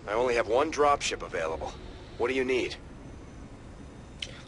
I only have one dropship available. What do you need?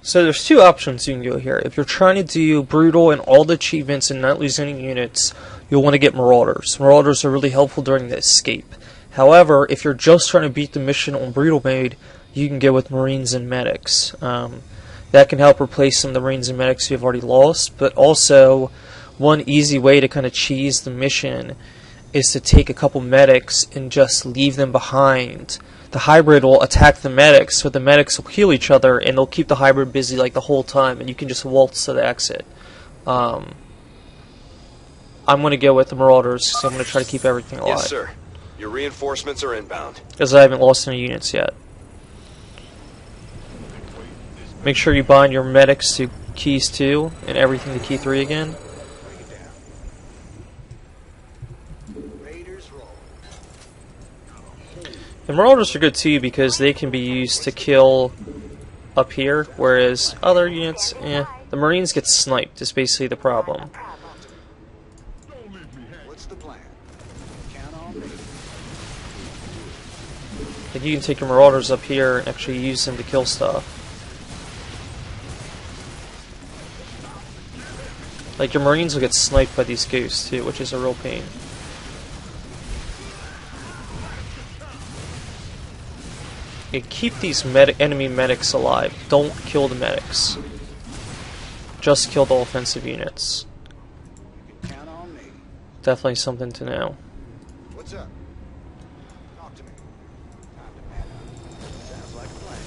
So there's two options you can go here. If you're trying to do brutal and all the achievements and not lose any units, you'll want to get Marauders. Marauders are really helpful during the escape. However, if you're just trying to beat the mission on brutal mode, you can go with Marines and Medics. That can help replace some of the Marines and Medics you've already lost, but also one easy way to kind of cheese the mission is to take a couple Medics and just leave them behind. The hybrid will attack the medics, so the medics will heal each other, and they'll keep the hybrid busy like the whole time, and you can just waltz to the exit. I'm going to go with the Marauders, because I'm going to try to keep everything alive. Yes, sir. Your reinforcements are inbound. Because I haven't lost any units yet. Make sure you bind your medics to keys 2, and everything to key 3 again. The Marauders are good too because they can be used to kill up here, whereas other units, the Marines get sniped is basically the problem. Like you can take your Marauders up here and actually use them to kill stuff. Like your Marines will get sniped by these ghosts too, which is a real pain. You keep these enemy medics alive. Don't kill the medics. Just kill the offensive units. Definitely something to know. What's up? Talk to me. Sounds like a plan.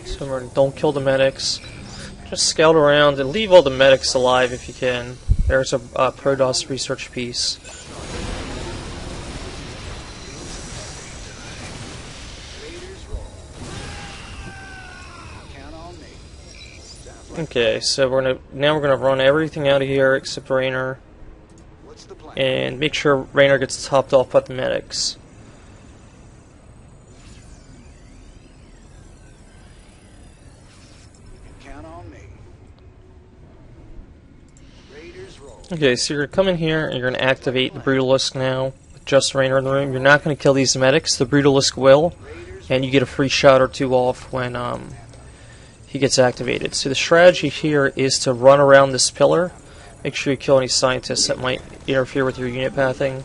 So don't kill the medics. Just scout around and leave all the medics alive if you can. There's a Protoss research piece. Okay, so now we're gonna run everything out of here except Raynor, and make sure Raynor gets topped off by the medics. Okay, so you're coming here and you're going to activate the Brutalisk now with just Raynor in the room. You're not going to kill these medics, the Brutalisk will, and you get a free shot or two off when he gets activated. So the strategy here is to run around this pillar. Make sure you kill any scientists that might interfere with your unit pathing.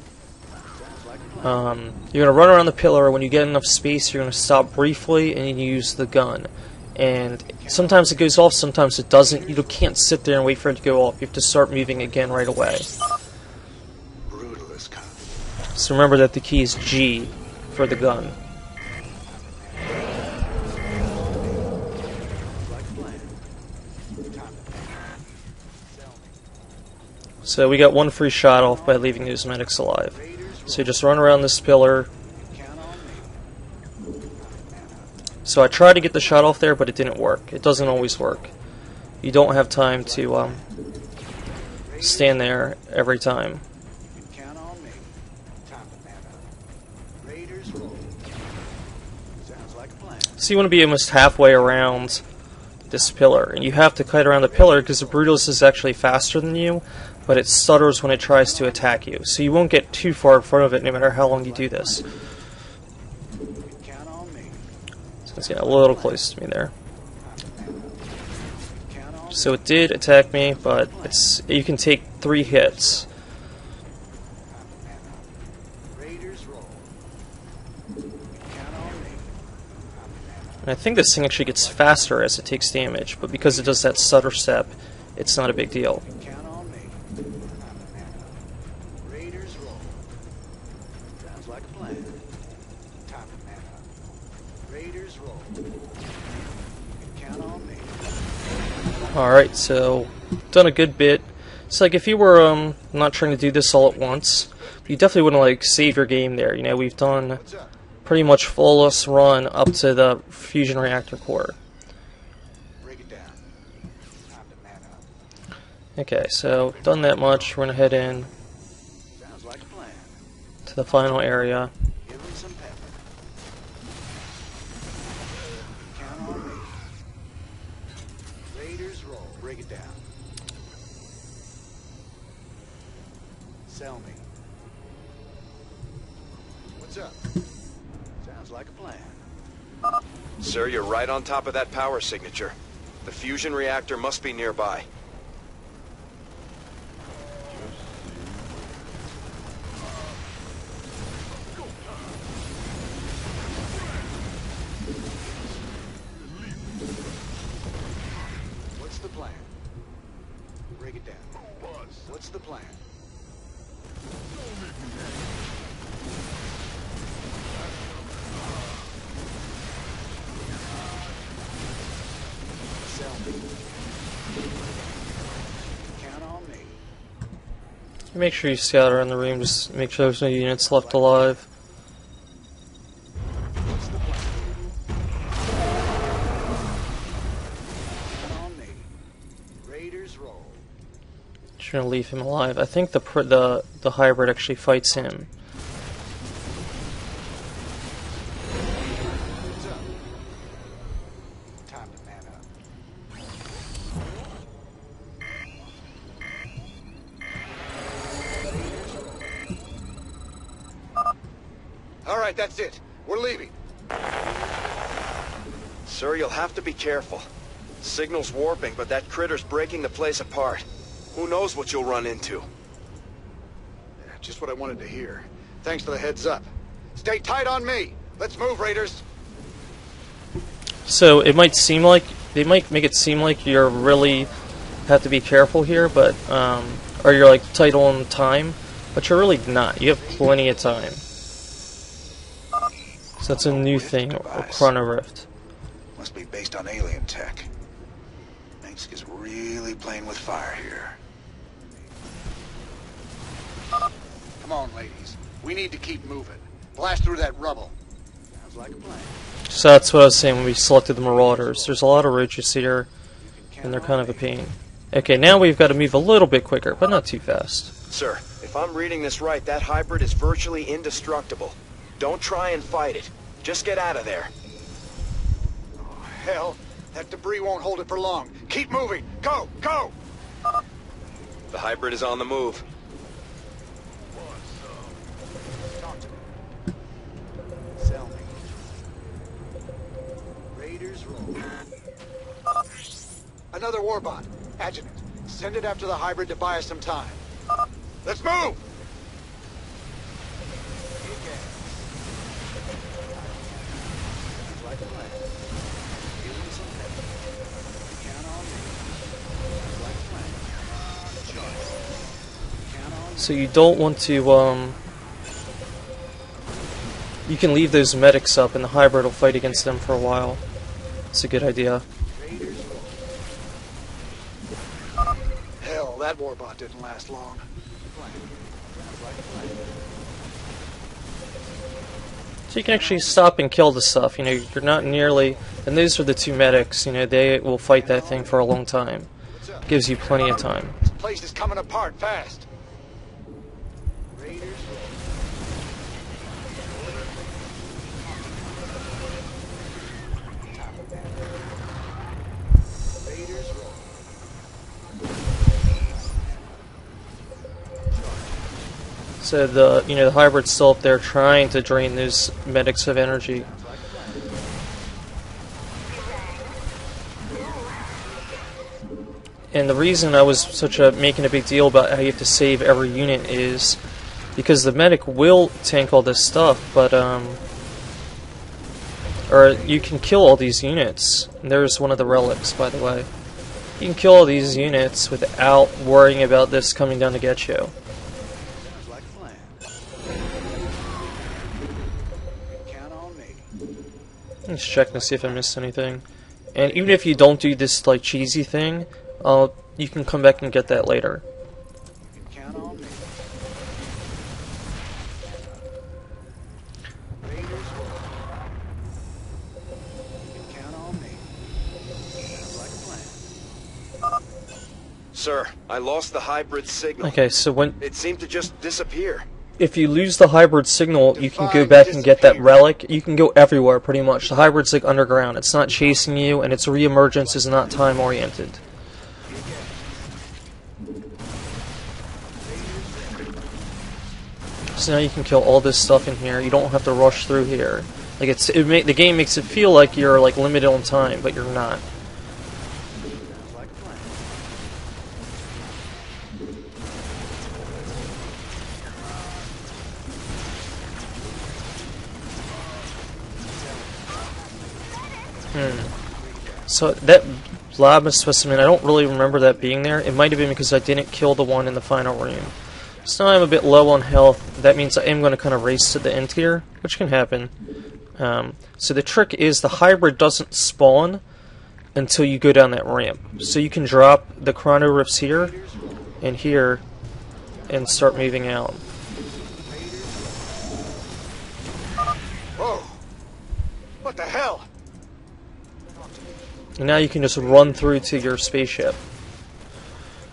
You're going to run around the pillar. When you get enough space, you're going to stop briefly and use the gun. And sometimes it goes off, sometimes it doesn't. You can't sit there and wait for it to go off. You have to start moving again right away. So remember that the key is G for the gun. So we got one free shot off by leaving those medics alive. So just run around this pillar. So I tried to get the shot off there, but it didn't work. It doesn't always work. You don't have time to stand there every time. So you want to be almost halfway around this pillar, and you have to kite around the pillar because the Brutalist is actually faster than you, but it stutters when it tries to attack you. So you won't get too far in front of it no matter how long you do this. It's getting a little close to me there. So it did attack me, but you can take 3 hits. And I think this thing actually gets faster as it takes damage, but because it does that stutter step, it's not a big deal. Alright, so done a good bit. It's like if you were not trying to do this all at once, you definitely wouldn't like save your game there. You know, we've done pretty much flawless run up to the fusion reactor core. Okay, so done that much. We're gonna head in to the final area. Sell me. What's up? Sounds like a plan. Sir, you're right on top of that power signature. The fusion reactor must be nearby. What's the plan? Break it down. What's the plan? Sell me. Count on me. Make sure you scout around the room, just make sure there's no units left alive. What's the plan? Count on me. Raiders roll. Just gonna leave him alive. I think the hybrid actually fights him. What's up? Time to man up. All right, that's it. We're leaving. Sir, you'll have to be careful. Signal's warping, but that critter's breaking the place apart. Who knows what you'll run into? Yeah, just what I wanted to hear. Thanks for the heads up. Stay tight on me. Let's move, Raiders. So it might seem like they might make it seem like you're really have to be careful here, but or you're like tight on time, but you're really not. You have plenty of time. So that's a new thing, a chrono rift. Must be based on alien tech. Minsk is really playing with fire here. Come on, ladies. We need to keep moving. Blast through that rubble. Sounds like a plan. So that's what I was saying when we selected the Marauders. There's a lot of roaches here, and they're kind of a pain. Okay, now we've got to move a little bit quicker, but not too fast. Sir, if I'm reading this right, that hybrid is virtually indestructible. Don't try and fight it. Just get out of there. Oh, hell. That debris won't hold it for long. Keep moving. Go! Go! The hybrid is on the move. Talk to me. Sell me. Raiders roll. Another warbot. Adjutant. Send it after the hybrid to buy us some time. Let's move! So you don't want to, you can leave those medics up and the hybrid will fight against them for a while. It's a good idea. Hell, that warbot didn't last long. So you can actually stop and kill the stuff, you know, you're not nearly, and those are the two medics, you know, they will fight that thing for a long time. Gives you plenty of time. This place is coming apart fast. Raiders. Raiders roll. So the, you know, the hybrid's still up there trying to drain those medics of energy. And the reason I was making a big deal about how you have to save every unit is because the medic will tank all this stuff, but or you can kill all these units. And there's one of the relics, by the way. You can kill all these units without worrying about this coming down to get you. Let's check to see if I missed anything. And even if you don't do this like cheesy thing, you can come back and get that later. Count on me. Count on me. Sounds like a plan. Sir, I lost the hybrid signal. Okay, so when It seemed to just disappear. if you lose the hybrid signal, you can go back and get that relic. You can go everywhere, pretty much. The hybrid's like underground. It's not chasing you, and its reemergence is not time-oriented. So now you can kill all this stuff in here. You don't have to rush through here. Like the game makes it feel like you're like limited on time, but you're not. So that lava specimen, I don't really remember that being there. It might have been because I didn't kill the one in the final room. So now I'm a bit low on health. That means I am going to kind of race to the end here, which can happen. So the trick is the hybrid doesn't spawn until you go down that ramp. So you can drop the chrono rifts here and start moving out. Whoa! What the hell? And now you can just run through to your spaceship.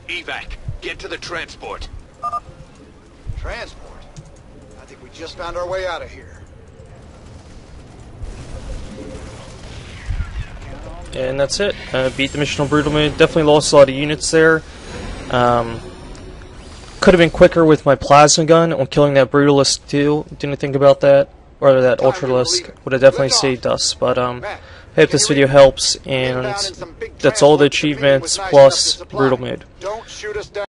Evac, get to the transport. Transport? I think we just found our way out of here. And that's it. Beat the mission on brutal mode. Definitely lost a lot of units there. Could have been quicker with my plasma gun on killing that brutalist too. Didn't think about that. Or that ultralisk. Would have definitely saved us. But I hope this video helps, and that's all the achievements plus brutal mode. Don't shoot us down.